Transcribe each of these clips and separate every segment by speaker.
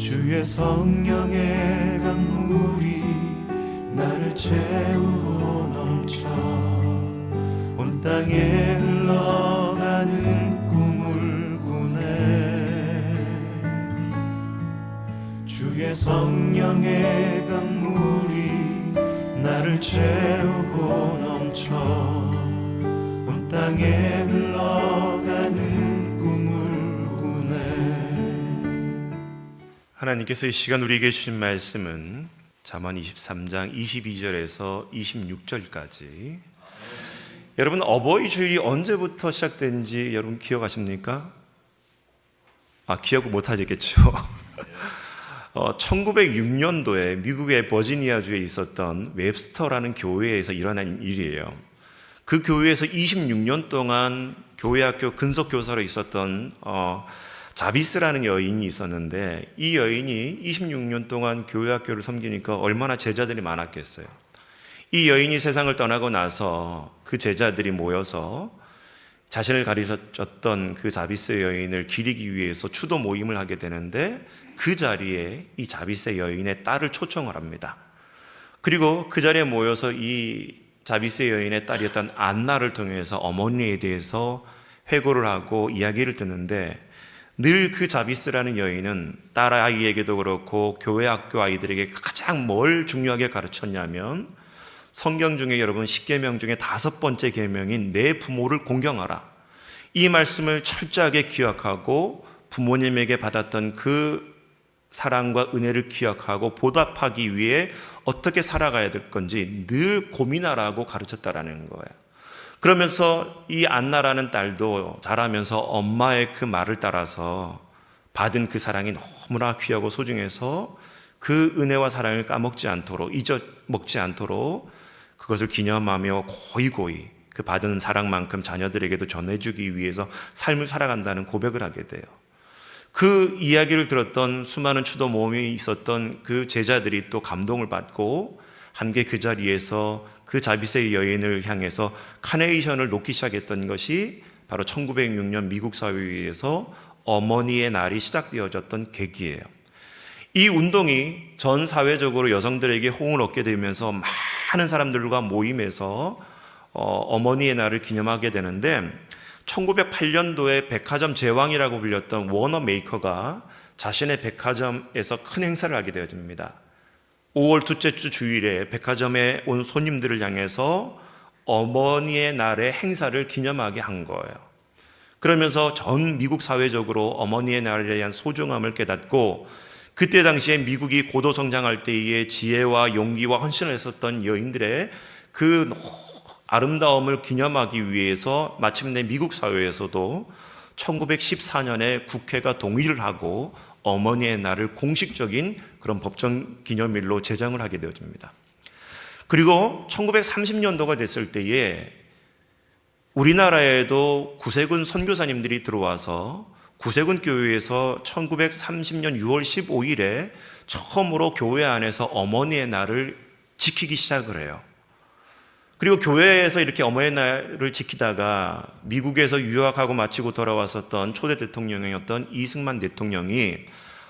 Speaker 1: 주의 성령의 강물이 나를 채우고 넘쳐 온 땅에 흘러가는 꿈을 꾸네. 주의 성령의 강물이 나를 채우고 넘쳐 온 땅에 흘러가는 꿈을 꾸네.
Speaker 2: 하나님께서 이 시간 우리에게 주신 말씀은 잠언 23장 22절에서 26절까지. 여러분, 어버이 주일이 언제부터 시작된지 여러분 기억하십니까? 기억 못하시겠죠. 1906년도에 미국의 버지니아주에 있었던 웹스터라는 교회에서 일어난 일이에요. 그 교회에서 26년 동안 교회학교 근속교사로 있었던 자비스라는 여인이 있었는데, 이 여인이 26년 동안 교회학교를 섬기니까 얼마나 제자들이 많았겠어요. 이 여인이 세상을 떠나고 나서 그 제자들이 모여서 자신을 가르쳤던 그 자비스 여인을 기리기 위해서 추도 모임을 하게 되는데, 그 자리에 이 자비스 여인의 딸을 초청을 합니다. 그리고 그 자리에 모여서 이 자비스 여인의 딸이었던 안나를 통해서 어머니에 대해서 회고를 하고 이야기를 듣는데, 늘 그 자비스라는 여인은 딸 아이에게도 그렇고 교회 학교 아이들에게 가장 뭘 중요하게 가르쳤냐면, 성경 중에 여러분 10계명 중에 5번째 계명인 내 부모를 공경하라, 이 말씀을 철저하게 기억하고 부모님에게 받았던 그 사랑과 은혜를 기억하고 보답하기 위해 어떻게 살아가야 될 건지 늘 고민하라고 가르쳤다라는 거예요. 그러면서 이 안나라는 딸도 자라면서 엄마의 그 말을 따라서 받은 그 사랑이 너무나 귀하고 소중해서 그 은혜와 사랑을 까먹지 않도록, 잊어먹지 않도록 그것을 기념하며 고이고이 그 받은 사랑만큼 자녀들에게도 전해주기 위해서 삶을 살아간다는 고백을 하게 돼요. 그 이야기를 들었던 수많은 추도 모임이 있었던 그 제자들이 또 감동을 받고 함께 그 자리에서 그 자비스의 여인을 향해서 카네이션을 놓기 시작했던 것이 바로 1906년 미국 사회에서 어머니의 날이 시작되어졌던 계기예요. 이 운동이 전 사회적으로 여성들에게 호응을 얻게 되면서 많은 사람들과 모임에서 어머니의 날을 기념하게 되는데, 1908년도에 백화점 제왕이라고 불렸던 워너 메이커가 자신의 백화점에서 큰 행사를 하게 되어집니다. 5월 둘째 주 주일에 백화점에 온 손님들을 향해서 어머니의 날의 행사를 기념하게 한 거예요. 그러면서 전 미국 사회적으로 어머니의 날에 대한 소중함을 깨닫고, 그때 당시에 미국이 고도 성장할 때의 지혜와 용기와 헌신을 했었던 여인들의 그 아름다움을 기념하기 위해서 마침내 미국 사회에서도 1914년에 국회가 동의를 하고 어머니의 날을 공식적인 그런 법정 기념일로 제정을 하게 되어집니다. 그리고 1930년도가 됐을 때에 우리나라에도 구세군 선교사님들이 들어와서 구세군 교회에서 1930년 6월 15일에 처음으로 교회 안에서 어머니의 날을 지키기 시작을 해요. 그리고 교회에서 이렇게 어머니의 날을 지키다가 미국에서 유학하고 마치고 돌아왔었던 초대 대통령이었던 이승만 대통령이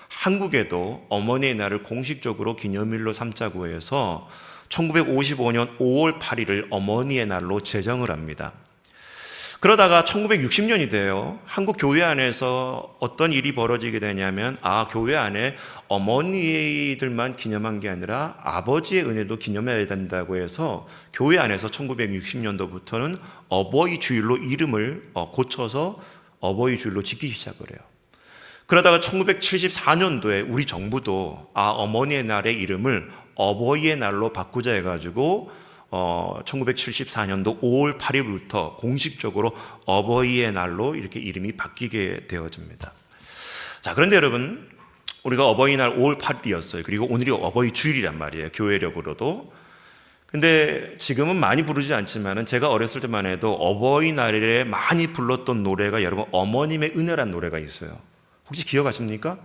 Speaker 2: 한국에도 어머니의 날을 공식적으로 기념일로 삼자고 해서 1955년 5월 8일을 어머니의 날로 제정을 합니다. 그러다가 1960년이 돼요. 한국 교회 안에서 어떤 일이 벌어지게 되냐면, 교회 안에 어머니들만 기념한 게 아니라 아버지의 은혜도 기념해야 된다고 해서 교회 안에서 1960년도부터는 어버이 주일로 이름을 고쳐서 어버이 주일로 지키기 시작을 해요. 그러다가 1974년도에 우리 정부도 어머니의 날의 이름을 어버이의 날로 바꾸자 해가지고 1974년도 5월 8일부터 공식적으로 어버이의 날로 이렇게 이름이 바뀌게 되어집니다. 자, 그런데 여러분, 우리가 어버이날 5월 8일이었어요. 그리고 오늘이 어버이 주일이란 말이에요, 교회력으로도. 근데 지금은 많이 부르지 않지만 제가 어렸을 때만 해도 어버이날에 많이 불렀던 노래가 여러분 어머님의 은혜란 노래가 있어요. 혹시 기억하십니까?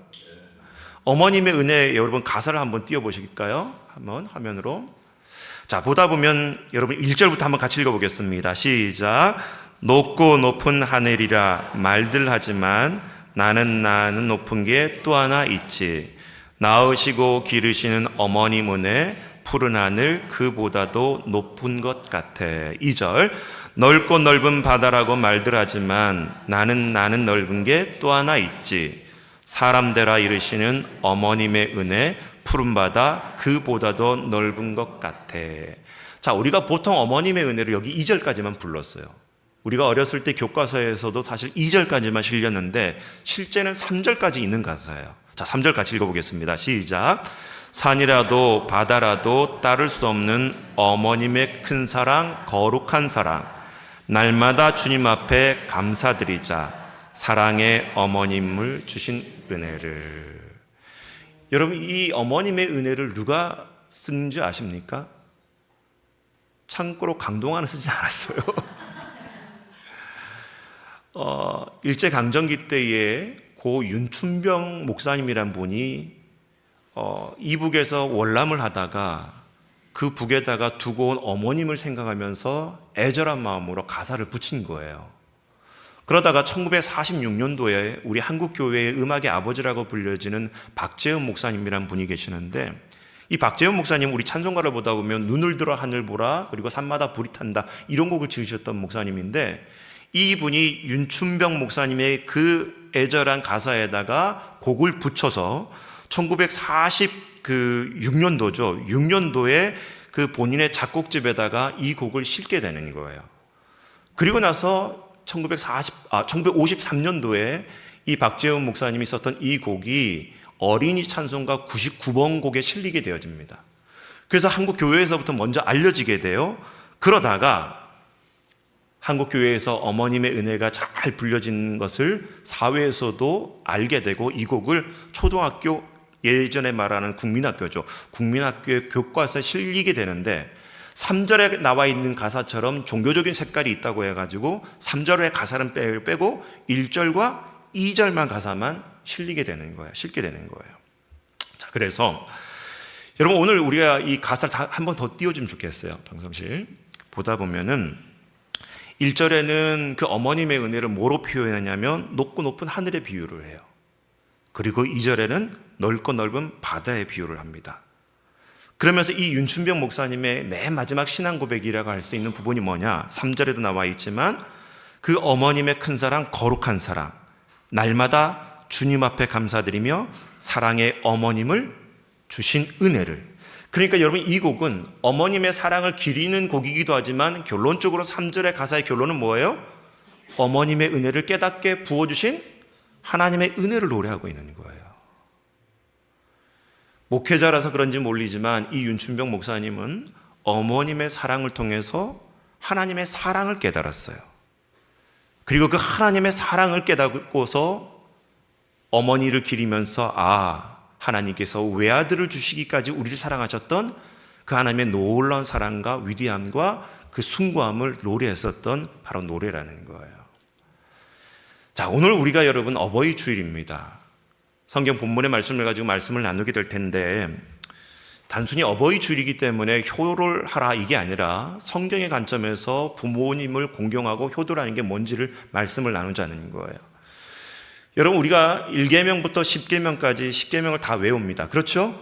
Speaker 2: 어머님의 은혜, 여러분 가사를 한번 띄워보실까요? 한번 화면으로. 자, 보다 보면 여러분 1절부터 한번 같이 읽어보겠습니다. 시작. 높고 높은 하늘이라 말들 하지만 나는 높은 게 또 하나 있지. 낳으시고 기르시는 어머님 은혜 푸른 하늘 그보다도 높은 것 같아. 2절 넓고 넓은 바다라고 말들 하지만 나는 넓은 게 또 하나 있지. 사람 되라 이르시는 어머님의 은혜 푸른 바다 그보다도 넓은 것 같아. 자, 우리가 보통 어머님의 은혜를 여기 2절까지만 불렀어요. 우리가 어렸을 때 교과서에서도 사실 2절까지만 실렸는데 실제는 3절까지 있는 가사예요. 자, 3절 같이 읽어보겠습니다. 시작. 산이라도 바다라도 따를 수 없는 어머님의 큰 사랑, 거룩한 사랑. 날마다 주님 앞에 감사드리자. 사랑의 어머님을 주신 은혜를. 여러분, 이 어머님의 은혜를 누가 쓰는지 아십니까? 참고로 강동원은 쓰지 않았어요. 일제강점기 때에 고 윤춘병 목사님이란 분이 이북에서 월남을 하다가 그 북에다가 두고 온 어머님을 생각하면서 애절한 마음으로 가사를 붙인 거예요. 그러다가 1946년도에 우리 한국교회의 음악의 아버지라고 불려지는 박재현 목사님이란 분이 계시는데, 이 박재현 목사님 우리 찬송가를 보다 보면 눈을 들어 하늘 보라, 그리고 산마다 불이 탄다, 이런 곡을 지으셨던 목사님인데, 이분이 윤춘병 목사님의 그 애절한 가사에다가 곡을 붙여서 1946년도죠. 6년도에 그 본인의 작곡집에다가 이 곡을 실게 되는 거예요. 그리고 나서 1953년도에 이 박재훈 목사님이 썼던 이 곡이 어린이 찬송가 99번 곡에 실리게 되어집니다. 그래서 한국 교회에서부터 먼저 알려지게 돼요. 그러다가 한국 교회에서 어머님의 은혜가 잘 불려진 것을 사회에서도 알게 되고, 이 곡을 초등학교, 예전에 말하는 국민학교죠, 국민학교의 교과서에 실리게 되는데, 3절에 나와 있는 가사처럼 종교적인 색깔이 있다고 해가지고 3절의 가사는 빼고 1절과 2절만 가사만 실게 되는 거예요. 자, 그래서 여러분, 오늘 우리가 이 가사를 한 번 더 띄워주면 좋겠어요. 방송실 보다 보면은 1절에는 그 어머님의 은혜를 뭐로 표현하냐면 높고 높은 하늘의 비유를 해요. 그리고 2절에는 넓고 넓은 바다의 비유를 합니다. 그러면서 이 윤춘병 목사님의 맨 마지막 신앙 고백이라고 할 수 있는 부분이 뭐냐, 3절에도 나와 있지만 그 어머님의 큰 사랑, 거룩한 사랑, 날마다 주님 앞에 감사드리며 사랑의 어머님을 주신 은혜를. 그러니까 여러분, 이 곡은 어머님의 사랑을 기리는 곡이기도 하지만 결론적으로 3절의 가사의 결론은 뭐예요? 어머님의 은혜를 깨닫게 부어주신 하나님의 은혜를 노래하고 있는 거예요. 목회자라서 그런지 모르지만 이 윤춘병 목사님은 어머님의 사랑을 통해서 하나님의 사랑을 깨달았어요. 그리고 그 하나님의 사랑을 깨닫고서 어머니를 기리면서 하나님께서 외아들을 주시기까지 우리를 사랑하셨던 그 하나님의 놀라운 사랑과 위대함과 그 숭고함을 노래했었던 바로 노래라는 거예요. 자, 오늘 우리가 여러분 어버이 주일입니다. 성경 본문의 말씀을 가지고 말씀을 나누게 될 텐데, 단순히 어버이 주일이기 때문에 효를 하라 이게 아니라 성경의 관점에서 부모님을 공경하고 효도라는 게 뭔지를 말씀을 나누자는 거예요. 여러분, 우리가 1계명부터 10계명까지 10계명을 다 외웁니다. 그렇죠?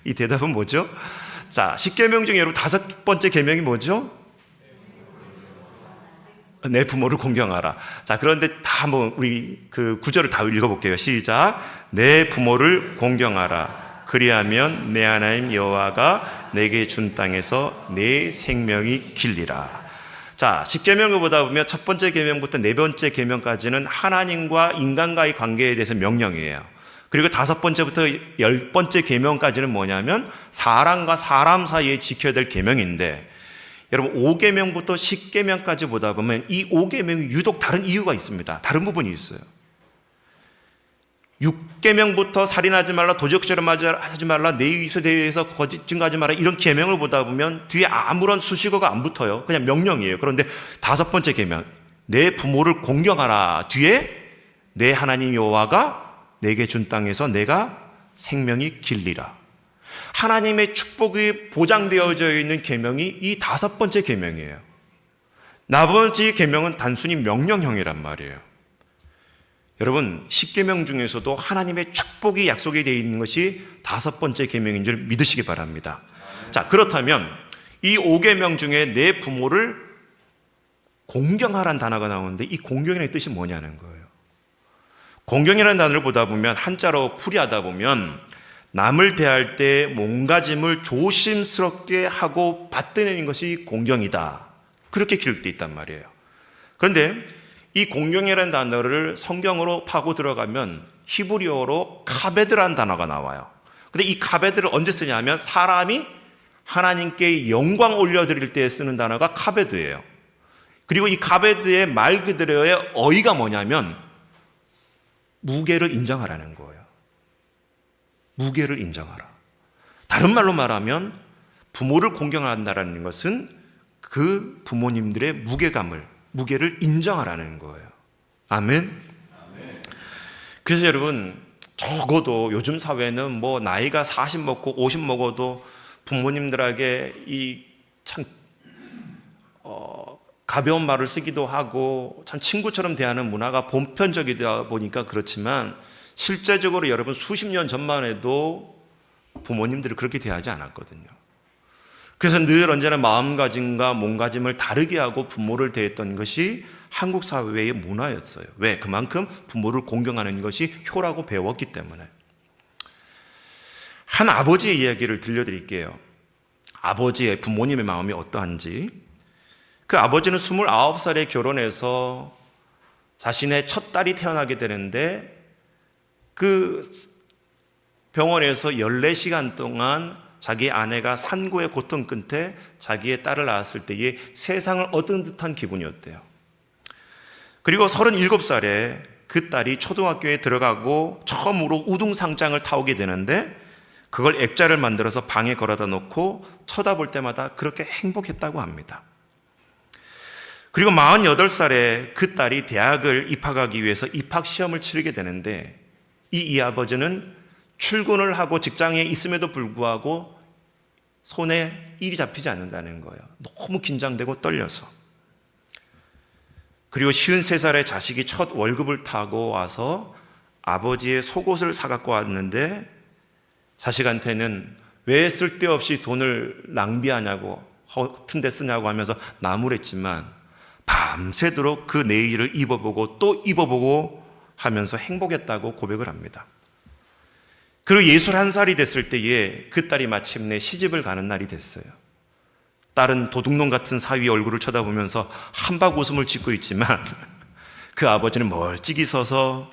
Speaker 2: 이 대답은 뭐죠? 자, 10계명 중에 여러분 5번째 계명이 뭐죠? 내 부모를 공경하라. 자, 그런데 다 우리 그 구절을 다 읽어볼게요. 시작. 내 부모를 공경하라. 그리하면 내 하나님 여호와가 내게 준 땅에서 내 생명이 길리라. 자, 10계명을 보다 보면 첫 번째 계명부터 네 번째 계명까지는 하나님과 인간과의 관계에 대해서 명령이에요. 그리고 5번째부터 10번째 계명까지는 뭐냐면 사람과 사람 사이에 지켜야 될 계명인데, 여러분 5계명부터 10계명까지 보다 보면 이 5계명이 유독 다른 이유가 있습니다. 다른 부분이 있어요. 6계명부터 살인하지 말라, 도적질을 하지 말라, 내 이웃에 대해서 거짓 증거하지 말라, 이런 계명을 보다 보면 뒤에 아무런 수식어가 안 붙어요. 그냥 명령이에요. 그런데 5번째 계명, 내 부모를 공경하라 뒤에 내 하나님 여호와가 내게 준 땅에서 내가 생명이 길리라. 하나님의 축복이 보장되어져 있는 계명이 이 5번째 계명이에요. 나머지 계명은 단순히 명령형이란 말이에요. 여러분 10계명 중에서도 하나님의 축복이 약속이 되어 있는 것이 5번째 계명인 줄 믿으시기 바랍니다. 자, 그렇다면 이 5계명 중에 내 부모를 공경하라는 단어가 나오는데 이 공경이라는 뜻이 뭐냐는 거예요. 공경이라는 단어를 보다 보면 한자로 풀이하다 보면 남을 대할 때 몸가짐을 조심스럽게 하고 받드는 것이 공경이다, 그렇게 기록되어 있단 말이에요. 그런데 이 공경이라는 단어를 성경으로 파고 들어가면 히브리어로 카베드라는 단어가 나와요. 근데 이 카베드를 언제 쓰냐면 사람이 하나님께 영광 올려드릴 때 쓰는 단어가 카베드예요. 그리고 이 카베드의 말 그대로의 어휘가 뭐냐면 무게를 인정하라는 거예요. 무게를 인정하라. 다른 말로 말하면 부모를 공경한다는 것은 그 부모님들의 무게를 인정하라는 거예요. 아멘. 그래서 여러분, 적어도 요즘 사회는 뭐 나이가 40 먹고 50 먹어도 부모님들에게 이 참 가벼운 말을 쓰기도 하고 참 친구처럼 대하는 문화가 보편적이다 보니까 그렇지만 실제적으로 여러분 수십 년 전만 해도 부모님들을 그렇게 대하지 않았거든요. 그래서 늘 언제나 마음가짐과 몸가짐을 다르게 하고 부모를 대했던 것이 한국 사회의 문화였어요. 왜? 그만큼 부모를 공경하는 것이 효라고 배웠기 때문에. 한 아버지의 이야기를 들려드릴게요. 아버지의 부모님의 마음이 어떠한지. 그 아버지는 29살에 결혼해서 자신의 첫 딸이 태어나게 되는데 그 병원에서 14시간 동안 자기 아내가 산고의 고통 끝에 자기의 딸을 낳았을 때에 세상을 얻은 듯한 기분이었대요. 그리고 37살에 그 딸이 초등학교에 들어가고 처음으로 우등상장을 타오게 되는데 그걸 액자를 만들어서 방에 걸어다 놓고 쳐다볼 때마다 그렇게 행복했다고 합니다. 그리고 48살에 그 딸이 대학을 입학하기 위해서 입학시험을 치르게 되는데 이 아버지는 출근을 하고 직장에 있음에도 불구하고 손에 일이 잡히지 않는다는 거예요. 너무 긴장되고 떨려서. 그리고 53살에 자식이 첫 월급을 타고 와서 아버지의 속옷을 사갖고 왔는데 자식한테는 왜 쓸데없이 돈을 낭비하냐고 허튼 데 쓰냐고 하면서 나무랬지만 밤새도록 그 내일을 입어보고 또 입어보고 하면서 행복했다고 고백을 합니다. 그리고 61살이 됐을 때에 그 딸이 마침내 시집을 가는 날이 됐어요. 딸은 도둑놈 같은 사위의 얼굴을 쳐다보면서 한박 웃음을 짓고 있지만 그 아버지는 멀찍이 서서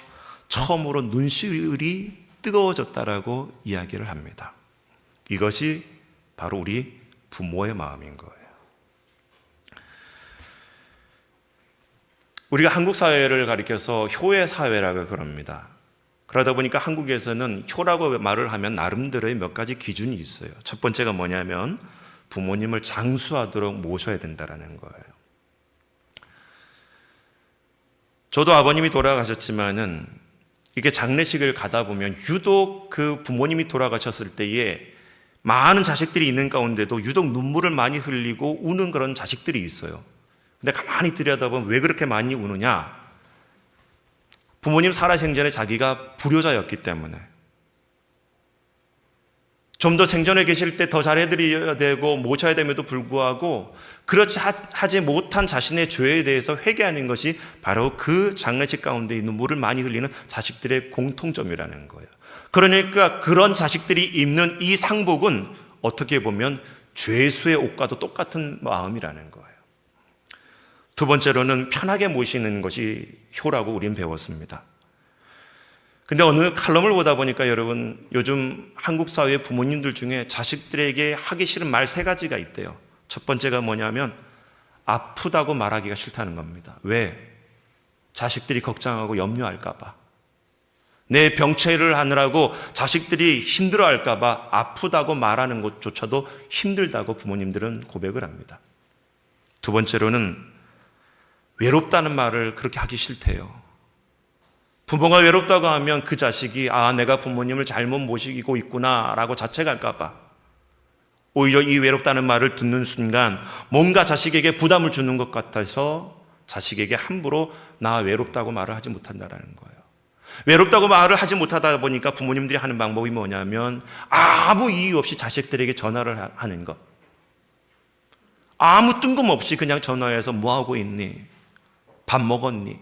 Speaker 2: 처음으로 눈시울이 뜨거워졌다라고 이야기를 합니다. 이것이 바로 우리 부모의 마음인 거예요. 우리가 한국 사회를 가리켜서 효의 사회라고 그럽니다. 그러다 보니까 한국에서는 효라고 말을 하면 나름대로의 몇 가지 기준이 있어요. 첫 번째가 뭐냐면 부모님을 장수하도록 모셔야 된다는 거예요. 저도 아버님이 돌아가셨지만은 이렇게 장례식을 가다 보면 유독 그 부모님이 돌아가셨을 때에 많은 자식들이 있는 가운데도 유독 눈물을 많이 흘리고 우는 그런 자식들이 있어요. 근데 가만히 들여다보면 왜 그렇게 많이 우느냐? 부모님 살아생전에 자기가 불효자였기 때문에 좀 더 생전에 계실 때 더 잘해드려야 되고 모셔야 됨에도 불구하고 그렇지 하지 못한 자신의 죄에 대해서 회개하는 것이 바로 그 장례식 가운데 눈물을 많이 흘리는 자식들의 공통점이라는 거예요. 그러니까 그런 자식들이 입는 이 상복은 어떻게 보면 죄수의 옷과도 똑같은 마음이라는 거예요. 두 번째로는 편하게 모시는 것이 효라고 우리는 배웠습니다. 근데 어느 칼럼을 보다 보니까 여러분 요즘 한국 사회 부모님들 중에 자식들에게 하기 싫은 말 3가지가 있대요. 첫 번째가 뭐냐면 아프다고 말하기가 싫다는 겁니다. 왜? 자식들이 걱정하고 염려할까 봐. 내 병체를 하느라고 자식들이 힘들어할까 봐 아프다고 말하는 것조차도 힘들다고 부모님들은 고백을 합니다. 두 번째로는 외롭다는 말을 그렇게 하기 싫대요. 부모가 외롭다고 하면 그 자식이 내가 부모님을 잘못 모시고 있구나 라고 자책할까 봐 오히려 이 외롭다는 말을 듣는 순간 뭔가 자식에게 부담을 주는 것 같아서 자식에게 함부로 나 외롭다고 말을 하지 못한다는 거예요. 외롭다고 말을 하지 못하다 보니까 부모님들이 하는 방법이 뭐냐면 아무 이유 없이 자식들에게 전화를 하는 것. 아무 뜬금없이 그냥 전화해서 뭐하고 있니? 밥 먹었니?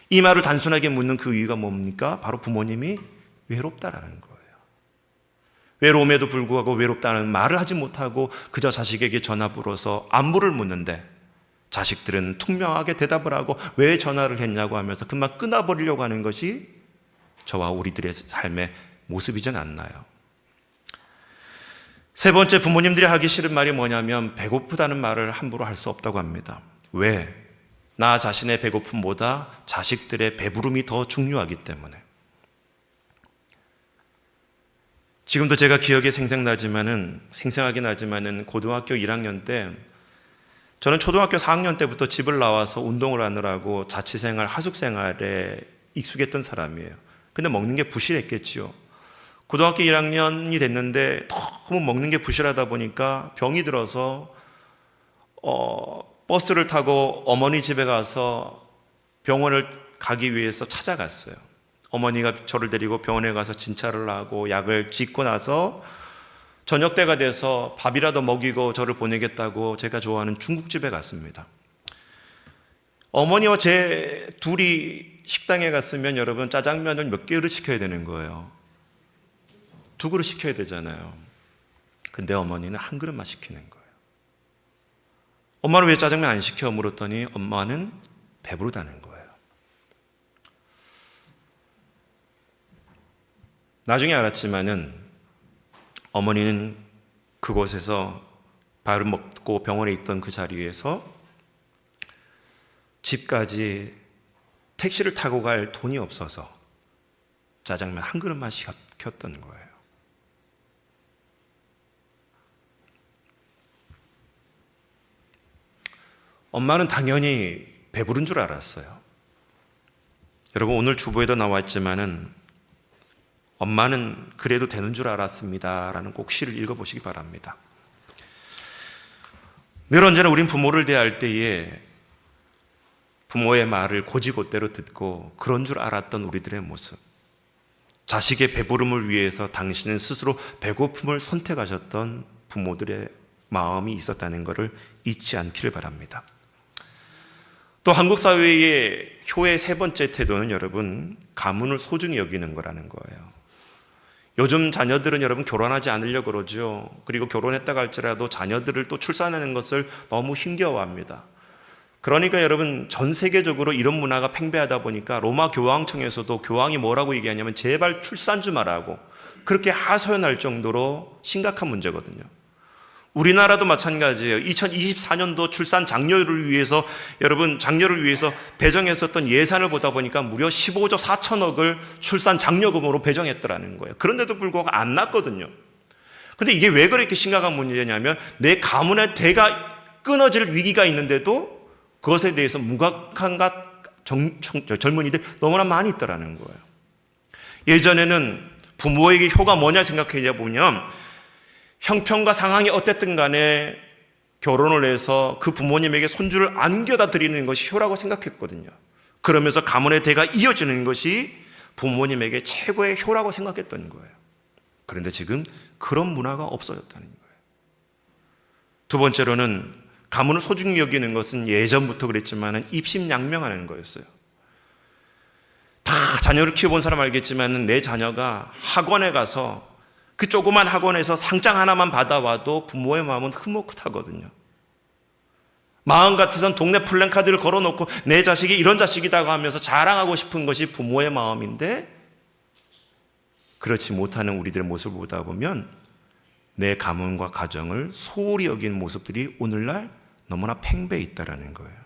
Speaker 2: 이 말을 단순하게 묻는 그 이유가 뭡니까? 바로 부모님이 외롭다라는 거예요. 외로움에도 불구하고 외롭다는 말을 하지 못하고 그저 자식에게 전화 불어서 안부를 묻는데 자식들은 퉁명하게 대답을 하고 왜 전화를 했냐고 하면서 금방 끊어버리려고 하는 것이 저와 우리들의 삶의 모습이진 않나요? 세 번째, 부모님들이 하기 싫은 말이 뭐냐면 배고프다는 말을 함부로 할 수 없다고 합니다. 왜? 나 자신의 배고픔보다 자식들의 배부름이 더 중요하기 때문에. 지금도 제가 기억에 생생하긴 하지만은 고등학교 1학년 때 저는 초등학교 4학년 때부터 집을 나와서 운동을 하느라고 자취생활, 하숙생활에 익숙했던 사람이에요. 근데 먹는 게 부실했겠죠. 고등학교 1학년이 됐는데 너무 먹는 게 부실하다 보니까 병이 들어서 버스를 타고 어머니 집에 가서 병원을 가기 위해서 찾아갔어요. 어머니가 저를 데리고 병원에 가서 진찰을 하고 약을 짓고 나서 저녁 때가 돼서 밥이라도 먹이고 저를 보내겠다고 제가 좋아하는 중국집에 갔습니다. 어머니와 제 둘이 식당에 갔으면 여러분 짜장면을 몇 개를 시켜야 되는 거예요. 2그릇 시켜야 되잖아요. 근데 어머니는 한 그릇만 시키는 거예요. 엄마는 왜 짜장면 안 시켜? 물었더니 엄마는 배부르다는 거예요. 나중에 알았지만은 어머니는 그곳에서 밥을 먹고 병원에 있던 그 자리에서 집까지 택시를 타고 갈 돈이 없어서 짜장면 한 그릇만 시켰던 거예요. 엄마는 당연히 배부른 줄 알았어요. 여러분, 오늘 주보에도 나왔지만은 엄마는 그래도 되는 줄 알았습니다 라는 꼭 시를 읽어보시기 바랍니다. 늘 언제나 우린 부모를 대할 때에 부모의 말을 곧이곧대로 듣고 그런 줄 알았던 우리들의 모습, 자식의 배부름을 위해서 당신은 스스로 배고픔을 선택하셨던 부모들의 마음이 있었다는 것을 잊지 않기를 바랍니다. 또 한국 사회의 효의 세 번째 태도는 여러분, 가문을 소중히 여기는 거라는 거예요. 요즘 자녀들은 여러분 결혼하지 않으려고 그러죠. 그리고 결혼했다고 할지라도 자녀들을 또 출산하는 것을 너무 힘겨워합니다. 그러니까 여러분, 전 세계적으로 이런 문화가 팽배하다 보니까 로마 교황청에서도 교황이 뭐라고 얘기하냐면 제발 출산 좀 하라고 그렇게 하소연할 정도로 심각한 문제거든요. 우리나라도 마찬가지예요. 2024년도 출산 장려를 위해서 장려를 위해서 배정했었던 예산을 보다 보니까 무려 15조 4천억을 출산 장려금으로 배정했더라는 거예요. 그런데도 불구하고 안 났거든요. 근데 이게 왜 그렇게 심각한 문제냐면 내 가문의 대가 끊어질 위기가 있는데도 그것에 대해서 무각한 젊은이들 너무나 많이 있더라는 거예요. 예전에는 부모에게 효가 뭐냐 생각해 보면 형편과 상황이 어땠든 간에 결혼을 해서 그 부모님에게 손주를 안겨다 드리는 것이 효라고 생각했거든요. 그러면서 가문의 대가 이어지는 것이 부모님에게 최고의 효라고 생각했던 거예요. 그런데 지금 그런 문화가 없어졌다는 거예요. 두 번째로는 가문을 소중히 여기는 것은 예전부터 그랬지만 입심양명하는 거였어요. 다 자녀를 키워본 사람 알겠지만 내 자녀가 학원에 가서 그 조그만 학원에서 상장 하나만 받아와도 부모의 마음은 흐뭇하거든요. 마음 같아선 동네 플랜카드를 걸어놓고 내 자식이 이런 자식이다고 하면서 자랑하고 싶은 것이 부모의 마음인데, 그렇지 못하는 우리들의 모습을 보다 보면 내 가문과 가정을 소홀히 여기는 모습들이 오늘날 너무나 팽배해 있다는 거예요.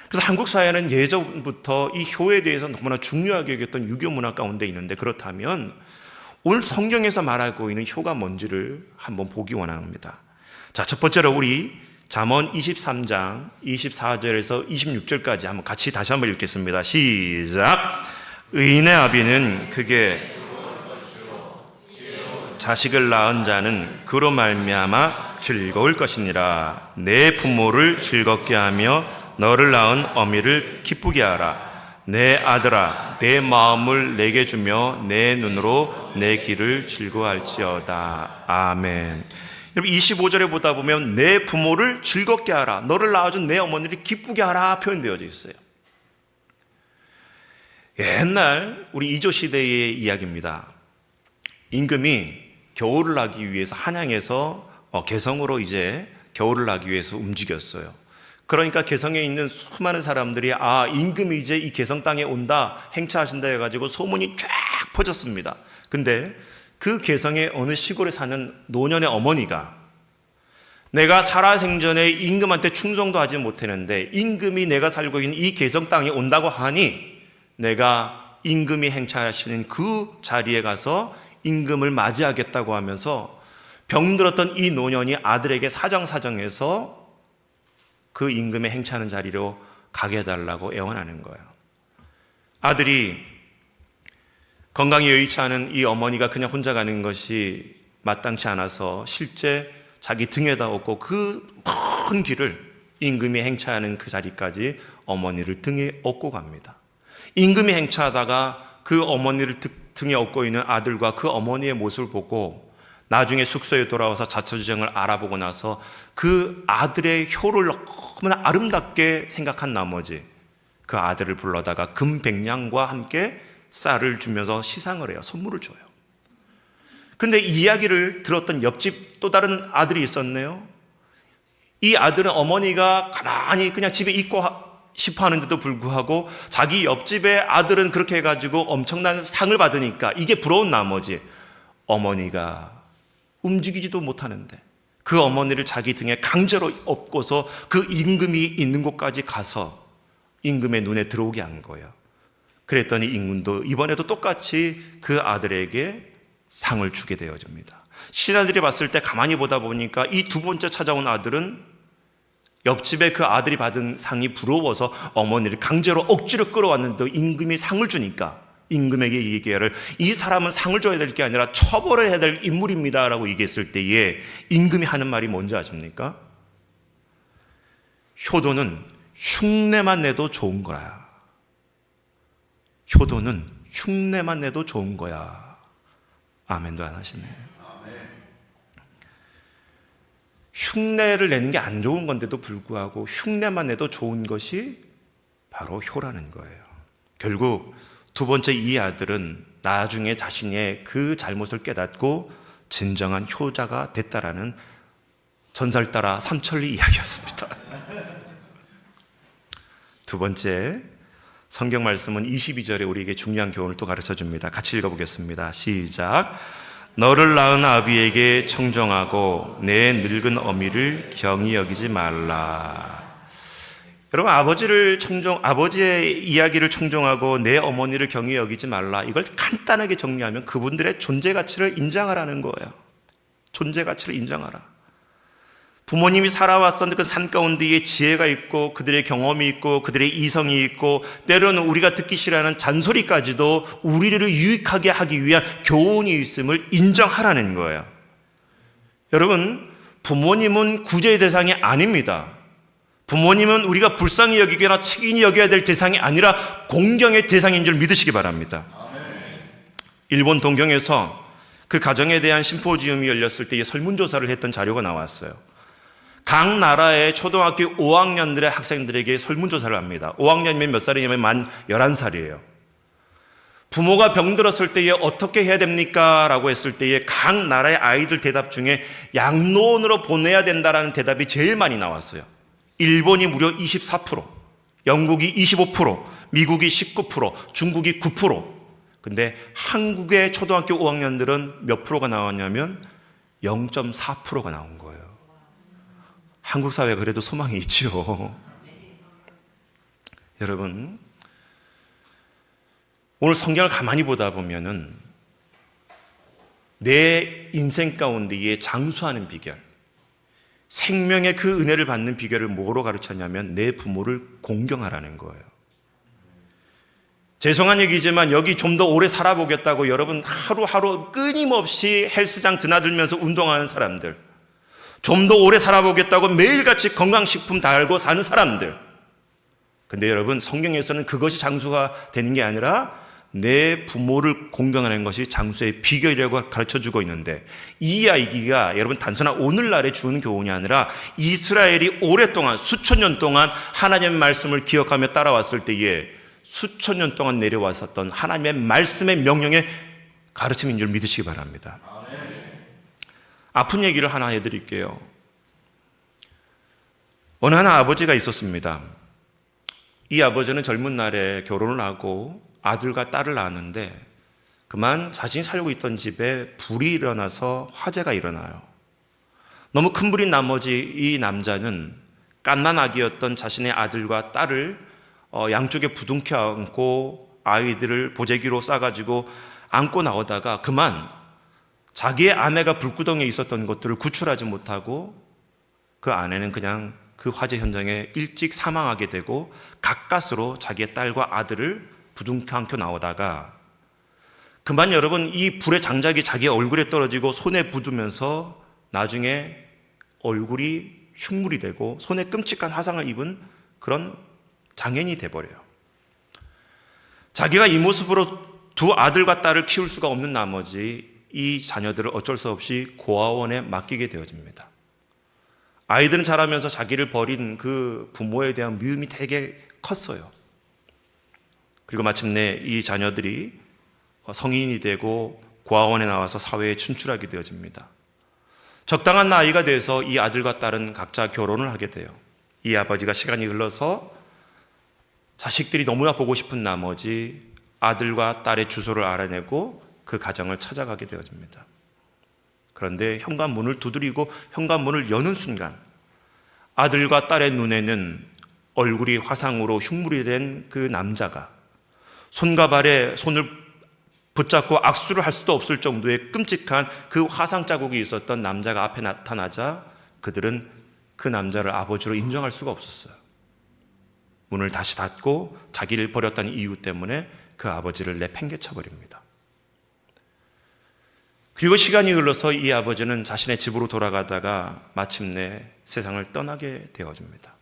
Speaker 2: 그래서 한국 사회는 예전부터 이 효에 대해서 너무나 중요하게 여겼던 유교 문화 가운데 있는데, 그렇다면 오늘 성경에서 말하고 있는 효가 뭔지를 한번 보기 원합니다. 자, 첫 번째로 우리 잠언 23장 24절에서 26절까지 한번 같이 다시 한번 읽겠습니다. 시작. 의인의 아비는 그게 자식을 낳은 자는 그로 말미암아 즐거울 것이니라. 내 부모를 즐겁게 하며 너를 낳은 어미를 기쁘게 하라. 내 아들아 내 마음을 내게 주며 내 눈으로 내 길을 즐거워할지어다. 아멘. 여러분 25절에 보다 보면 내 부모를 즐겁게 하라, 너를 낳아준 내 어머니를 기쁘게 하라 표현되어져 있어요. 옛날 우리 이조 시대의 이야기입니다. 임금이 겨울을 나기 위해서 한양에서 개성으로 이제 겨울을 나기 위해서 움직였어요. 그러니까 개성에 있는 수많은 사람들이 임금이 이제 이 개성 땅에 온다, 행차하신다 해가지고 소문이 쫙 퍼졌습니다. 근데 그 개성의 어느 시골에 사는 노년의 어머니가 내가 살아생전에 임금한테 충성도 하지 못했는데 임금이 내가 살고 있는 이 개성 땅에 온다고 하니 내가 임금이 행차하시는 그 자리에 가서 임금을 맞이하겠다고 하면서 병들었던 이 노년이 아들에게 사정사정해서 그 임금의 행차하는 자리로 가게 해달라고 애원하는 거예요. 아들이 건강이 여의치 않은 이 어머니가 그냥 혼자 가는 것이 마땅치 않아서 실제 자기 등에다 업고 그 큰 길을 임금이 행차하는 그 자리까지 어머니를 등에 업고 갑니다. 임금이 행차하다가 그 어머니를 등에 업고 있는 아들과 그 어머니의 모습을 보고 나중에 숙소에 돌아와서 자처지정을 알아보고 나서 그 아들의 효를 너무나 아름답게 생각한 나머지 그 아들을 불러다가 금백냥과 함께 쌀을 주면서 시상을 해요. 선물을 줘요. 근데 이 이야기를 들었던 옆집 또 다른 아들이 있었네요. 이 아들은 어머니가 가만히 그냥 집에 있고 싶어 하는데도 불구하고 자기 옆집의 아들은 그렇게 해가지고 엄청난 상을 받으니까 이게 부러운 나머지 어머니가 움직이지도 못하는데 그 어머니를 자기 등에 강제로 업고서 그 임금이 있는 곳까지 가서 임금의 눈에 들어오게 한 거예요. 그랬더니 임금도 이번에도 똑같이 그 아들에게 상을 주게 되어집니다. 신하들이 봤을 때 가만히 보다 보니까 이 두 번째 찾아온 아들은 옆집에 그 아들이 받은 상이 부러워서 어머니를 강제로 억지로 끌어왔는데 임금이 상을 주니까 임금에게 얘기를 이 사람은 상을 줘야 될 게 아니라 처벌을 해야 될 인물입니다 라고 얘기했을 때에 임금이 하는 말이 뭔지 아십니까? 효도는 흉내만 내도 좋은 거야. 효도는 흉내만 내도 좋은 거야. 아멘도 안 하시네. 흉내를 내는 게 안 좋은 건데도 불구하고 흉내만 내도 좋은 것이 바로 효라는 거예요. 결국 두 번째 이 아들은 나중에 자신의 그 잘못을 깨닫고 진정한 효자가 됐다라는 전설 따라 삼천리 이야기였습니다. 두 번째 성경 말씀은 22절에 우리에게 중요한 교훈을 또 가르쳐 줍니다. 같이 읽어보겠습니다. 시작. 너를 낳은 아비에게 청정하고 내 늙은 어미를 경히 여기지 말라. 여러분 아버지의 이야기를 청정하고 내 어머니를 경히 여기지 말라. 이걸 간단하게 정리하면 그분들의 존재 가치를 인정하라는 거예요. 존재 가치를 인정하라. 부모님이 살아왔던 그 산 가운데에 지혜가 있고 그들의 경험이 있고 그들의 이성이 있고 때로는 우리가 듣기 싫어하는 잔소리까지도 우리를 유익하게 하기 위한 교훈이 있음을 인정하라는 거예요. 여러분, 부모님은 구제의 대상이 아닙니다. 부모님은 우리가 불쌍히 여기거나 측인히 여겨야 될 대상이 아니라 공경의 대상인 줄 믿으시기 바랍니다. 일본 동경에서 그 가정에 대한 심포지움이 열렸을 때에 설문조사를 했던 자료가 나왔어요. 각 나라의 초등학교 5학년들의 학생들에게 설문조사를 합니다. 5학년이면 몇 살이냐면 만 11살이에요. 부모가 병들었을 때에 어떻게 해야 됩니까? 라고 했을 때에 각 나라의 아이들 대답 중에 양로원으로 보내야 된다라는 대답이 제일 많이 나왔어요. 일본이 무려 24%, 영국이 25%, 미국이 19%, 중국이 9%. 근데 한국의 초등학교 5학년들은 몇 프로가 나왔냐면 0.4%가 나온 거예요. 한국 사회가 그래도 소망이 있지요. 여러분, 오늘 성경을 가만히 보다 보면은 내 인생 가운데에 장수하는 비결, 생명의 그 은혜를 받는 비결을 뭐로 가르쳤냐면 내 부모를 공경하라는 거예요. 죄송한 얘기지만 여기 좀 더 오래 살아보겠다고 여러분 하루하루 끊임없이 헬스장 드나들면서 운동하는 사람들, 좀 더 오래 살아보겠다고 매일같이 건강식품 달고 사는 사람들, 근데 여러분, 성경에서는 그것이 장수가 되는 게 아니라 내 부모를 공경하는 것이 장수의 비결이라고 가르쳐주고 있는데, 이 이야기가 여러분 단순한 오늘날에 주는 교훈이 아니라 이스라엘이 오랫동안 수천 년 동안 하나님의 말씀을 기억하며 따라왔을 때에 수천 년 동안 내려왔었던 하나님의 말씀의 명령의 가르침인 줄 믿으시기 바랍니다. 아픈 얘기를 하나 해드릴게요. 어느 한 아버지가 있었습니다. 이 아버지는 젊은 날에 결혼을 하고 아들과 딸을 낳았는데 그만 자신이 살고 있던 집에 불이 일어나서 화재가 일어나요. 너무 큰 불인 나머지 이 남자는 갓난아기였던 자신의 아들과 딸을 양쪽에 부둥켜 안고 아이들을 보재기로 싸가지고 안고 나오다가 그만 자기의 아내가 불구덩이에 있었던 것들을 구출하지 못하고 그 아내는 그냥 그 화재 현장에 일찍 사망하게 되고 가까스로 자기의 딸과 아들을 부둥켜 안고 나오다가 그만 여러분 이 불의 장작이 자기의 얼굴에 떨어지고 손에 부으면서 나중에 얼굴이 흉물이 되고 손에 끔찍한 화상을 입은 그런 장애인이 돼버려요. 자기가 이 모습으로 두 아들과 딸을 키울 수가 없는 나머지 이 자녀들을 어쩔 수 없이 고아원에 맡기게 되어집니다. 아이들은 자라면서 자기를 버린 그 부모에 대한 미움이 되게 컸어요. 그리고 마침내 이 자녀들이 성인이 되고 고아원에 나와서 사회에 진출하게 되어집니다. 적당한 나이가 돼서 이 아들과 딸은 각자 결혼을 하게 돼요. 이 아버지가 시간이 흘러서 자식들이 너무나 보고 싶은 나머지 아들과 딸의 주소를 알아내고 그 가정을 찾아가게 되어집니다. 그런데 현관문을 두드리고 현관문을 여는 순간 아들과 딸의 눈에는 얼굴이 화상으로 흉물이 된 그 남자가 손과 발에 손을 붙잡고 악수를 할 수도 없을 정도의 끔찍한 그 화상 자국이 있었던 남자가 앞에 나타나자 그들은 그 남자를 아버지로 인정할 수가 없었어요. 문을 다시 닫고 자기를 버렸다는 이유 때문에 그 아버지를 내팽개쳐 버립니다. 그리고 시간이 흘러서 이 아버지는 자신의 집으로 돌아가다가 마침내 세상을 떠나게 되어집니다.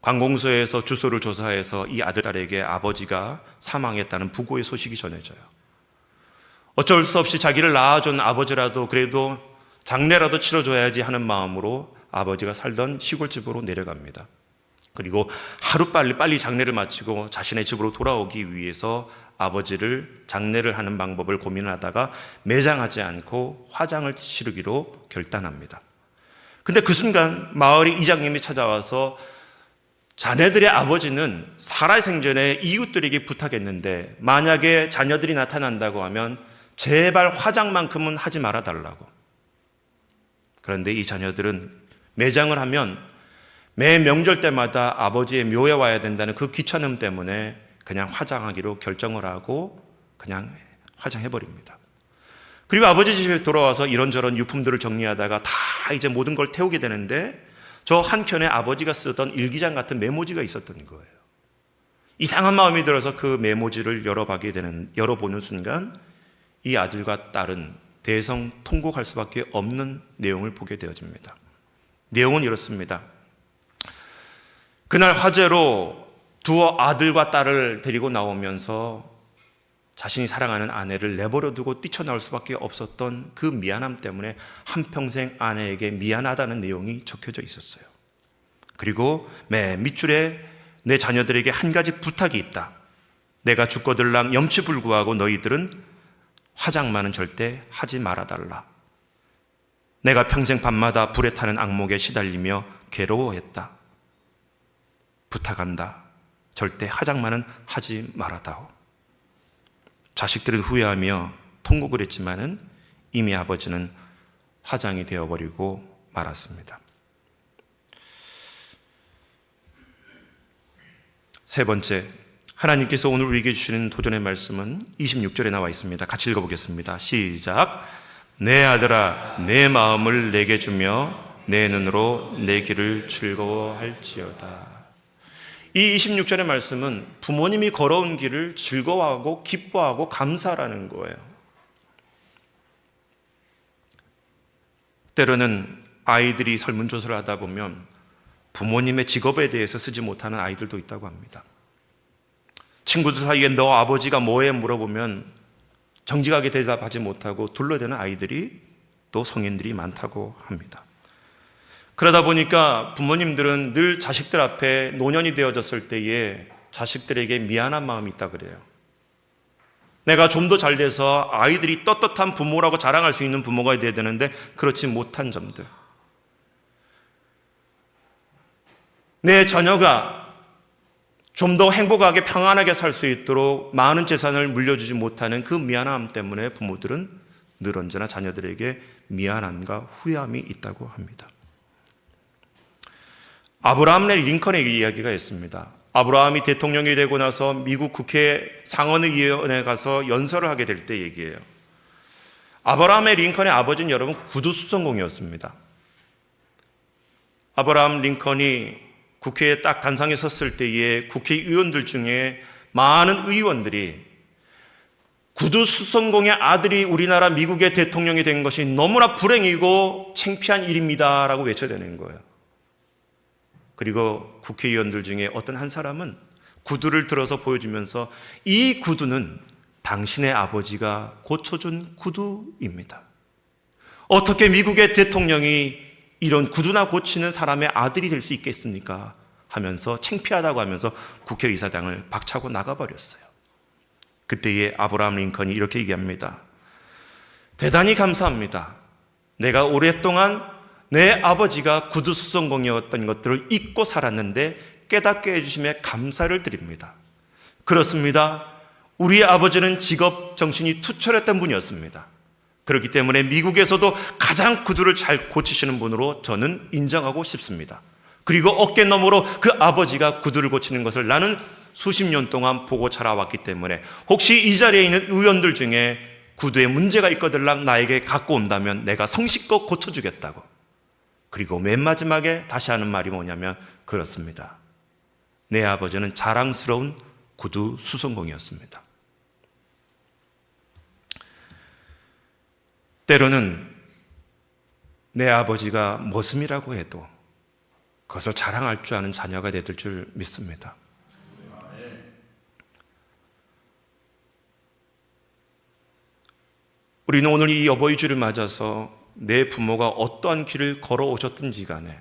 Speaker 2: 관공서에서 주소를 조사해서 이 아들, 딸에게 아버지가 사망했다는 부고의 소식이 전해져요. 어쩔 수 없이 자기를 낳아준 아버지라도 그래도 장례라도 치러줘야지 하는 마음으로 아버지가 살던 시골집으로 내려갑니다. 그리고 하루빨리 장례를 마치고 자신의 집으로 돌아오기 위해서 아버지를 장례를 하는 방법을 고민하다가 매장하지 않고 화장을 치르기로 결단합니다. 근데 그 순간 마을의 이장님이 찾아와서 자네들의 아버지는 살아생전에 이웃들에게 부탁했는데 만약에 자녀들이 나타난다고 하면 제발 화장만큼은 하지 말아달라고. 그런데 이 자녀들은 매장을 하면 매 명절 때마다 아버지의 묘에 와야 된다는 그 귀찮음 때문에 그냥 화장하기로 결정을 하고 그냥 화장해버립니다. 그리고 아버지 집에 돌아와서 이런저런 유품들을 정리하다가 다 이제 모든 걸 태우게 되는데 저 한켠에 아버지가 쓰던 일기장 같은 메모지가 있었던 거예요. 이상한 마음이 들어서 그 메모지를 열어보는 순간 이 아들과 딸은 대성통곡할 수밖에 없는 내용을 보게 되어집니다. 내용은 이렇습니다. 그날 화재로 두 아들과 딸을 데리고 나오면서 자신이 사랑하는 아내를 내버려 두고 뛰쳐나올 수밖에 없었던 그 미안함 때문에 한평생 아내에게 미안하다는 내용이 적혀져 있었어요. 그리고 맨 밑줄에 내 자녀들에게 한 가지 부탁이 있다. 내가 죽거들랑 염치불구하고 너희들은 화장만은 절대 하지 말아달라. 내가 평생 밤마다 불에 타는 악몽에 시달리며 괴로워했다. 부탁한다. 절대 화장만은 하지 말아다오. 자식들은 후회하며 통곡을 했지만은 이미 아버지는 화장이 되어버리고 말았습니다. 세 번째, 하나님께서 오늘 우리에게 주시는 도전의 말씀은 26절에 나와 있습니다. 같이 읽어보겠습니다. 시작. 내 아들아, 내 마음을 내게 주며 내 눈으로 내 길을 즐거워할지어다. 이 26절의 말씀은 부모님이 걸어온 길을 즐거워하고 기뻐하고 감사라는 거예요. 때로는 아이들이 설문조사를 하다 보면 부모님의 직업에 대해서 쓰지 못하는 아이들도 있다고 합니다. 친구들 사이에 너 아버지가 뭐해 물어보면 정직하게 대답하지 못하고 둘러대는 아이들이 또 성인들이 많다고 합니다. 그러다 보니까 부모님들은 늘 자식들 앞에 노년이 되어졌을 때에 자식들에게 미안한 마음이 있다 그래요. 내가 좀 더 잘 돼서 아이들이 떳떳한 부모라고 자랑할 수 있는 부모가 되어야 되는데 그렇지 못한 점들. 내 자녀가 좀 더 행복하게 평안하게 살 수 있도록 많은 재산을 물려주지 못하는 그 미안함 때문에 부모들은 늘 언제나 자녀들에게 미안함과 후회함이 있다고 합니다. 아브라함 링컨의 이야기가 있습니다. 아브라함이 대통령이 되고 나서 미국 국회 상원의원에 가서 연설을 하게 될 때 얘기예요. 아브라함의 링컨의 아버지는 여러분 구두수성공이었습니다. 아브라함 링컨이 국회에 딱 단상에 섰을 때에 국회의원들 중에 많은 의원들이 구두수성공의 아들이 우리나라 미국의 대통령이 된 것이 너무나 불행이고 창피한 일입니다라고 외쳐대는 거예요. 그리고 국회의원들 중에 어떤 한 사람은 구두를 들어서 보여주면서 이 구두는 당신의 아버지가 고쳐준 구두입니다. 어떻게 미국의 대통령이 이런 구두나 고치는 사람의 아들이 될 수 있겠습니까? 하면서 창피하다고 하면서 국회의사당을 박차고 나가버렸어요. 그때에 아브라함 링컨이 이렇게 얘기합니다. 대단히 감사합니다. 내가 오랫동안 내 아버지가 구두수성공이었던 것들을 잊고 살았는데 깨닫게 해주심에 감사를 드립니다. 그렇습니다. 우리 아버지는 직업 정신이 투철했던 분이었습니다. 그렇기 때문에 미국에서도 가장 구두를 잘 고치시는 분으로 저는 인정하고 싶습니다. 그리고 어깨 너머로 그 아버지가 구두를 고치는 것을 나는 수십 년 동안 보고 자라왔기 때문에 혹시 이 자리에 있는 의원들 중에 구두에 문제가 있거들랑 나에게 갖고 온다면 내가 성실껏 고쳐주겠다고. 그리고 맨 마지막에 다시 하는 말이 뭐냐면 그렇습니다. 내 아버지는 자랑스러운 구두 수성공이었습니다. 때로는 내 아버지가 머슴이라고 해도 그것을 자랑할 줄 아는 자녀가 될 줄 믿습니다. 우리는 오늘 이 여보의 주를 맞아서 내 부모가 어떠한 길을 걸어오셨든지 간에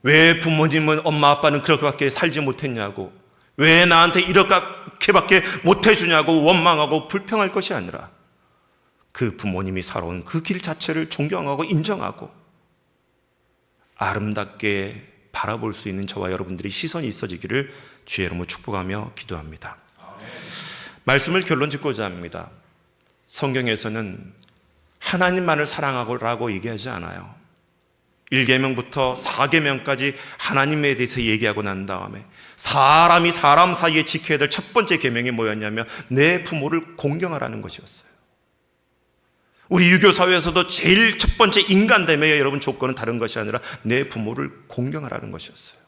Speaker 2: 왜 부모님은 엄마 아빠는 그렇게밖에 살지 못했냐고 왜 나한테 이렇게밖에 못해주냐고 원망하고 불평할 것이 아니라 그 부모님이 살아온 그 길 자체를 존경하고 인정하고 아름답게 바라볼 수 있는 저와 여러분들이 시선이 있어지기를 주의 이름으로 축복하며 기도합니다. 말씀을 결론 짓고자 합니다. 성경에서는 하나님만을 사랑하고라고 얘기하지 않아요. 1계명부터 4계명까지 하나님에 대해서 얘기하고 난 다음에 사람이 사람 사이에 지켜야 될 첫 번째 계명이 뭐였냐면 내 부모를 공경하라는 것이었어요. 우리 유교 사회에서도 제일 첫 번째 인간됨의 여러분 조건은 다른 것이 아니라 내 부모를 공경하라는 것이었어요.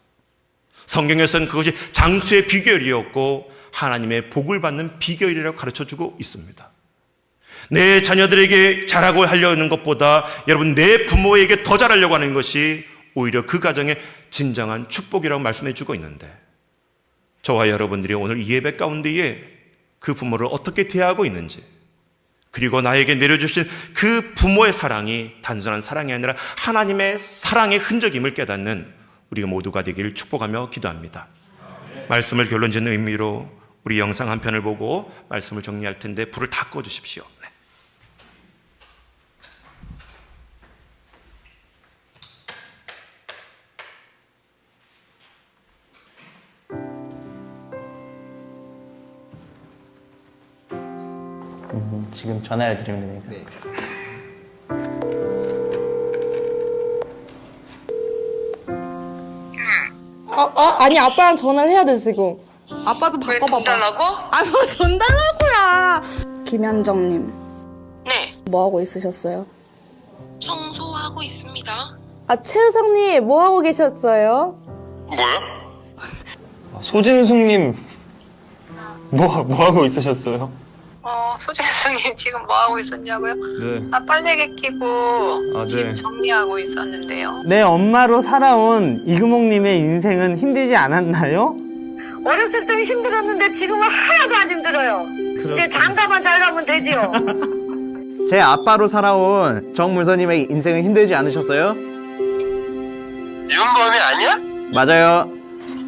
Speaker 2: 성경에서는 그것이 장수의 비결이었고 하나님의 복을 받는 비결이라고 가르쳐주고 있습니다. 내 자녀들에게 잘하고 하려는 것보다 여러분 내 부모에게 더 잘하려고 하는 것이 오히려 그 가정의 진정한 축복이라고 말씀해주고 있는데 저와 여러분들이 오늘 이 예배 가운데에 그 부모를 어떻게 대하고 있는지 그리고 나에게 내려주신 그 부모의 사랑이 단순한 사랑이 아니라 하나님의 사랑의 흔적임을 깨닫는 우리가 모두가 되기를 축복하며 기도합니다. 말씀을 결론 짓는 의미로 우리 영상 한 편을 보고 말씀을 정리할 텐데 불을 다 꺼주십시오. 네.
Speaker 3: 지금 전화를 드리면 됩니까? 네.
Speaker 4: 아니 아빠랑 전화를 해야 돼 지금.
Speaker 5: 아빠도
Speaker 6: 왜 돈
Speaker 5: 바꿔봐봐.
Speaker 6: 달라고?
Speaker 4: 돈 달라고야. 김현정님
Speaker 6: 네,
Speaker 4: 뭐 하고 있으셨어요?
Speaker 6: 청소하고 있습니다.
Speaker 4: 최유성님 뭐 하고 계셨어요?
Speaker 7: 소진숙님 뭐 하고 있으셨어요?
Speaker 5: 수재수님 지금 뭐 하고 있었냐고요?
Speaker 7: 네.
Speaker 5: 빨래개 끼고 집
Speaker 7: 네.
Speaker 5: 정리하고 있었는데요.
Speaker 3: 내 엄마로 살아온 이금옥님의 인생은 힘들지 않았나요?
Speaker 8: 어렸을 때는 힘들었는데 지금은 하나도 안 힘들어요. 이제 장가만 잘 가면 되지요.
Speaker 3: 제 아빠로 살아온 정물서님의 인생은 힘들지 않으셨어요?
Speaker 9: 윤범이 아니야?
Speaker 3: 맞아요.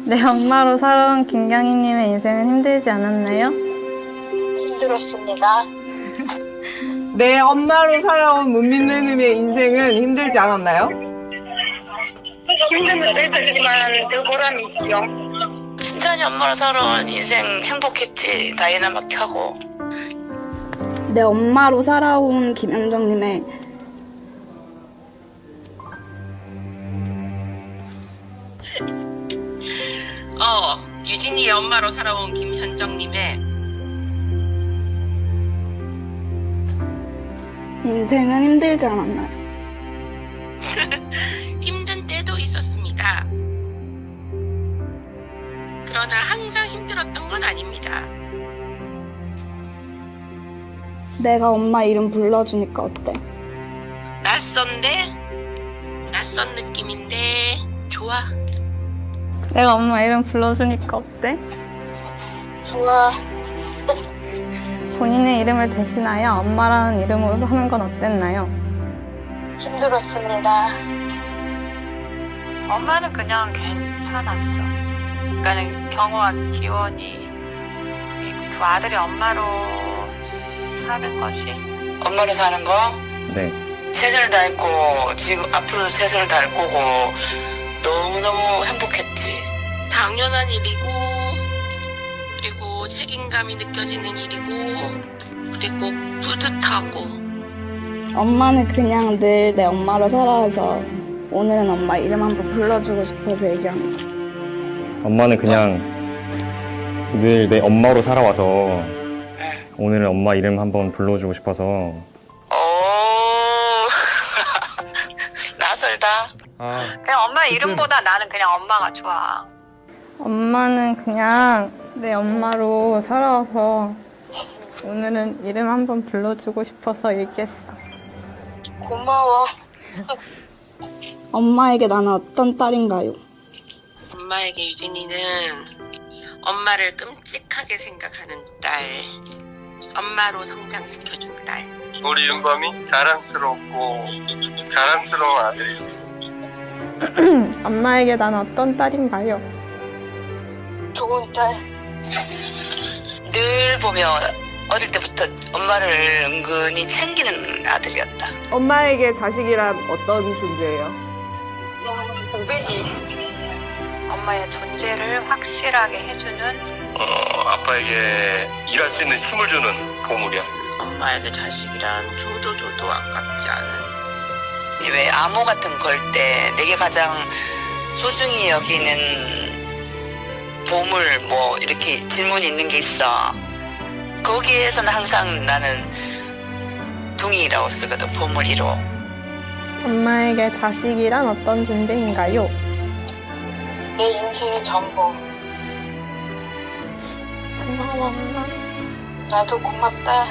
Speaker 10: 내 엄마로 살아온 김경희님의 인생은 힘들지 않았나요?
Speaker 5: 힘들었습니다.
Speaker 11: 내 엄마로 살아온 문민래님의 인생은 힘들지 않았나요?
Speaker 5: 힘든 것도 있었지만 더 보람이 있지요. 순전히 엄마로 살아온 인생 행복했지. 다이나마트하고.
Speaker 4: 내 엄마로 살아온 김현정님의
Speaker 6: 유진이의 엄마로 살아온 김현정님의
Speaker 4: 인생은 힘들지 않았나요?
Speaker 6: 힘든 때도 있었습니다. 그러나 항상 힘들었던 건 아닙니다.
Speaker 4: 내가 엄마 이름 불러주니까 어때?
Speaker 6: 낯선 느낌인데 좋아.
Speaker 10: 내가 엄마 이름 불러주니까 어때?
Speaker 5: 좋아.
Speaker 10: 본인의 이름을 대신하여 엄마라는 이름으로 사는 건 어땠나요?
Speaker 5: 힘들었습니다. 엄마는 그냥 괜찮았어. 그러니까 경호와 기원이 그 아들이 엄마로 사는 것이 엄마로 사는 거?
Speaker 3: 네.
Speaker 5: 최선을 다했고 지금 앞으로도 최선을 다할 거고 너무너무 행복했지.
Speaker 6: 당연한 일이고, 그리고 책임감이 느껴지는 일이고, 그리고 뿌듯하고.
Speaker 4: 엄마는 그냥 늘 내 엄마로 살아와서 오늘은 엄마 이름 한번 불러주고 싶어서 얘기한 거야.
Speaker 7: 엄마는 그냥 늘 내 엄마로 살아와서 오늘은 엄마 이름 한번 불러주고 싶어서.
Speaker 5: 오 낯설다. 그냥 엄마 이름보다 나는 그냥 엄마가 좋아.
Speaker 10: 엄마는 그냥 내 엄마로 살아와서 오늘은 이름 한번 불러주고 싶어서 얘기했어.
Speaker 5: 고마워.
Speaker 4: 엄마에게 나는 어떤 딸인가요?
Speaker 6: 엄마에게 유진이는 엄마를 끔찍하게 생각하는 딸, 엄마로 성장시켜준 딸.
Speaker 9: 우리 윤범이 자랑스럽고 자랑스러운 아들이지.
Speaker 10: 엄마에게 나는 어떤 딸인가요?
Speaker 5: 좋은 딸. 늘 보면 어릴 때부터 엄마를 은근히 챙기는 아들이었다.
Speaker 11: 엄마에게 자식이란 어떤 존재예요?
Speaker 5: 고백이 엄마의 존재를 확실하게 해주는
Speaker 9: 아빠에게 일할 수 있는 힘을 주는 보물이야.
Speaker 6: 엄마에게 자식이란 줘도 아깝지 않은.
Speaker 5: 왜 암호 같은 걸 때 내게 가장 소중히 여기는 보물 뭐 이렇게 질문이 있는 게 있어. 거기에서는 항상 나는 둥이라고 쓰거든. 보물 1호.
Speaker 10: 엄마에게 자식이란 어떤 존재인가요?
Speaker 5: 내 인생의 전부.
Speaker 10: 고마워 엄마.
Speaker 5: 나도 고맙다.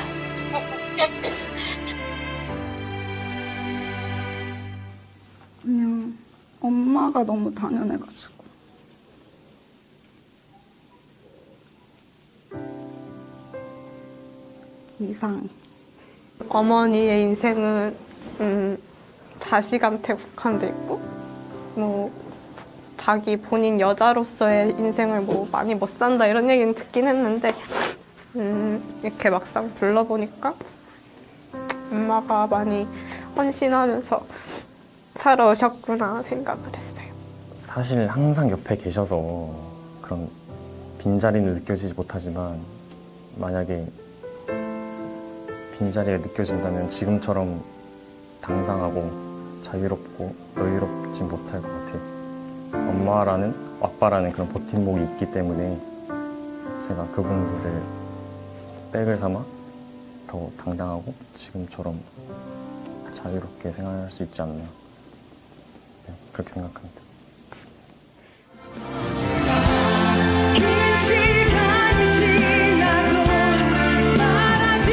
Speaker 4: 그냥 엄마가 너무 당연해가지고. 이상.
Speaker 10: 어머니의 인생은 자식한테 국한돼 있고 뭐 자기 본인 여자로서의 인생을 뭐 많이 못 산다 이런 얘기는 듣긴 했는데 이렇게 막상 불러보니까 엄마가 많이 헌신하면서 살아오셨구나 생각을 했어요.
Speaker 7: 사실 항상 옆에 계셔서 그런 빈자리는 느껴지지 못하지만 만약에 빈자리가 느껴진다면 지금처럼 당당하고 자유롭고 여유롭지 못할 것 같아요. 엄마라는, 아빠라는 그런 버팀목이 있기 때문에 제가 그분들을 백을 삼아 더 당당하고 지금처럼 자유롭게 생활할 수 있지 않나, 네, 그렇게 생각합니다.
Speaker 12: 긴 시간이 지나도 말하지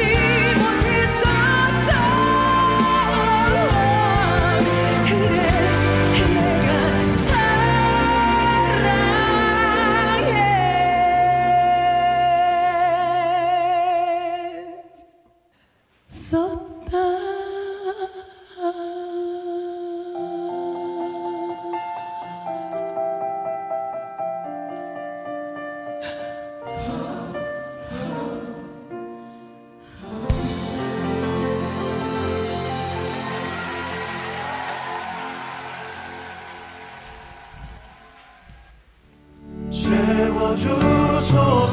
Speaker 1: 주소서